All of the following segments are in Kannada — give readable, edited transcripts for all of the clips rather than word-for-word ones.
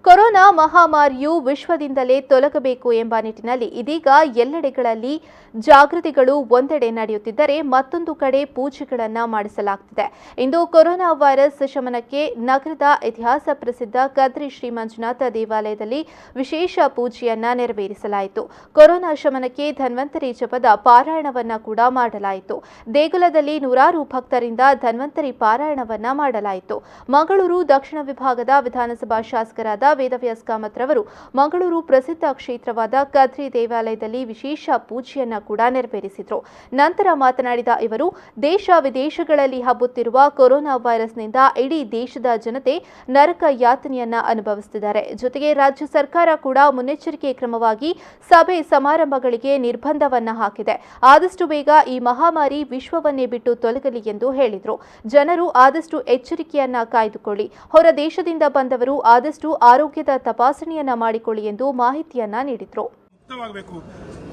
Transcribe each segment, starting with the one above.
ಕೊರೋನಾ ಮಹಾಮಾರಿಯು ವಿಶ್ವದಿಂದಲೇ ತೊಲಗಬೇಕು ಎಂಬ ನಿಟ್ಟಿನಲ್ಲಿ ಇದೀಗ ಎಲ್ಲೆಡೆಗಳಲ್ಲಿ ಜಾಗೃತಿಗಳು ಒಂದೆಡೆ ನಡೆಯುತ್ತಿದ್ದರೆ ಮತ್ತೊಂದು ಕಡೆ ಪೂಜೆಗಳನ್ನು ಮಾಡಿಸಲಾಗುತ್ತಿದೆ. ಇಂದು ಕೊರೋನಾ ವೈರಸ್ ಶಮನಕ್ಕೆ ನಗರದ ಇತಿಹಾಸ ಪ್ರಸಿದ್ಧ ಕದ್ರಿ ಶ್ರೀ ಮಂಜುನಾಥ ದೇವಾಲಯದಲ್ಲಿ ವಿಶೇಷ ಪೂಜೆಯನ್ನ ನೆರವೇರಿಸಲಾಯಿತು. ಕೊರೋನಾ ಶಮನಕ್ಕೆ ಧನ್ವಂತರಿ ಜಪದ ಪಾರಾಯಣವನ್ನ ಕೂಡ ಮಾಡಲಾಯಿತು. ದೇಗುಲದಲ್ಲಿ ನೂರಾರು ಭಕ್ತರಿಂದ ಧನ್ವಂತರಿ ಪಾರಾಯಣವನ್ನ ಮಾಡಲಾಯಿತು. ಮಂಗಳೂರು ದಕ್ಷಿಣ ವಿಭಾಗದ ವಿಧಾನಸಭಾ ಶಾಸಕರಾದ vedavyaskamath ರವರು ಮಂಗಳೂರು ಪ್ರಸಿದ್ಧ ಕ್ಷೇತ್ರವಾದ ಕದ್ರಿ ದೇವಾಲಯದಲ್ಲಿ ವಿಶೇಷ ಪೂಜೆಯನ್ನ ಕೂಡ ನೆರವೇರಿಸಿದರು. ನಂತರ ಮಾತನಾಡಿದ ಇವರು, ದೇಶ ವಿದೇಶಗಳಲ್ಲಿ ಹಬ್ಬುತ್ತಿರುವ ಕೊರೋನಾ ವೈರಸ್ನಿಂದ ಇಡೀ ದೇಶದ ಜನತೆ ನರಕ ಯಾತನೆಯನ್ನ ಅನುಭವಿಸುತ್ತಿದ್ದಾರೆ. ಜೊತೆಗೆ ರಾಜ್ಯ ಸರ್ಕಾರ ಕೂಡ ಮುನ್ನೆಚ್ಚರಿಕೆ ಕ್ರಮವಾಗಿ ಸಭೆ ಸಮಾರಂಭಗಳಿಗೆ ನಿರ್ಬಂಧವನ್ನ ಹಾಕಿದೆ. ಆದಷ್ಟು ಬೇಗ ಈ ಮಹಾಮಾರಿ ವಿಶ್ವವನ್ನೇ ಬಿಟ್ಟು ತೊಲಗಲಿ ಎಂದು ಹೇಳಿದರು. ಜನರು ಆದಷ್ಟು ಎಚ್ಚರಿಕೆಯನ್ನ ಕಾಯ್ದುಕೊಳ್ಳಿ. ಹೊರ ದೇಶದಿಂದ ಬಂದವರು ಆದಷ್ಟು ಆರೋಗ್ಯದ ತಪಾಸಣೆಯನ್ನ ಮಾಡಿಕೊಳ್ಳಿ ಎಂದು ಮಾಹಿತಿಯನ್ನ ನೀಡಿದರು. ಮುಕ್ತವಾಗಬೇಕು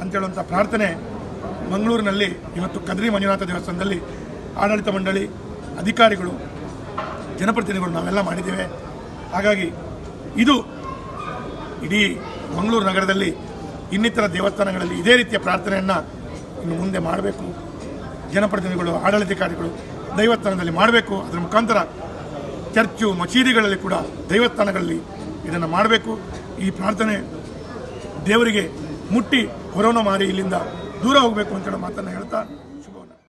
ಅಂತ ಹೇಳುವಂತ ಪ್ರಾರ್ಥನೆ ಮಂಗಳೂರಿನಲ್ಲಿ ಇವತ್ತು ಕದ್ರಿ ಮಂಜುನಾಥ ದೇವಸ್ಥಾನದಲ್ಲಿ ಆಡಳಿತ ಮಂಡಳಿ, ಅಧಿಕಾರಿಗಳು, ಜನಪ್ರತಿನಿಧಿಗಳು ನಾವೆಲ್ಲ ಮಾಡಿದ್ದೇವೆ. ಹಾಗಾಗಿ ಇದು ಇಡೀ ಮಂಗಳೂರು ನಗರದಲ್ಲಿ ಇನ್ನಿತರ ದೇವಸ್ಥಾನಗಳಲ್ಲಿ ಇದೇ ರೀತಿಯ ಪ್ರಾರ್ಥನೆಯನ್ನು ಇನ್ನು ಮುಂದೆ ಮಾಡಬೇಕು. ಜನಪ್ರತಿನಿಧಿಗಳು, ಆಡಳಿತಾಧಿಕಾರಿಗಳು ದೈವಸ್ಥಾನದಲ್ಲಿ ಮಾಡಬೇಕು. ಅದರ ಮುಖಾಂತರ ಚರ್ಚು, ಮಸೀದಿಗಳಲ್ಲಿ ಕೂಡ ದೈವಸ್ಥಾನಗಳಲ್ಲಿ ಇದನ್ನು ಮಾಡಬೇಕು. ಈ ಪ್ರಾರ್ಥನೆ ದೇವರಿಗೆ ಮುಟ್ಟಿ ಕೊರೋನಾ ಮಾರಿ ಇಲ್ಲಿಂದ ದೂರ ಹೋಗಬೇಕು ಅಂತ ಹೇಳೋ ಮಾತನ್ನು ಹೇಳ್ತಾ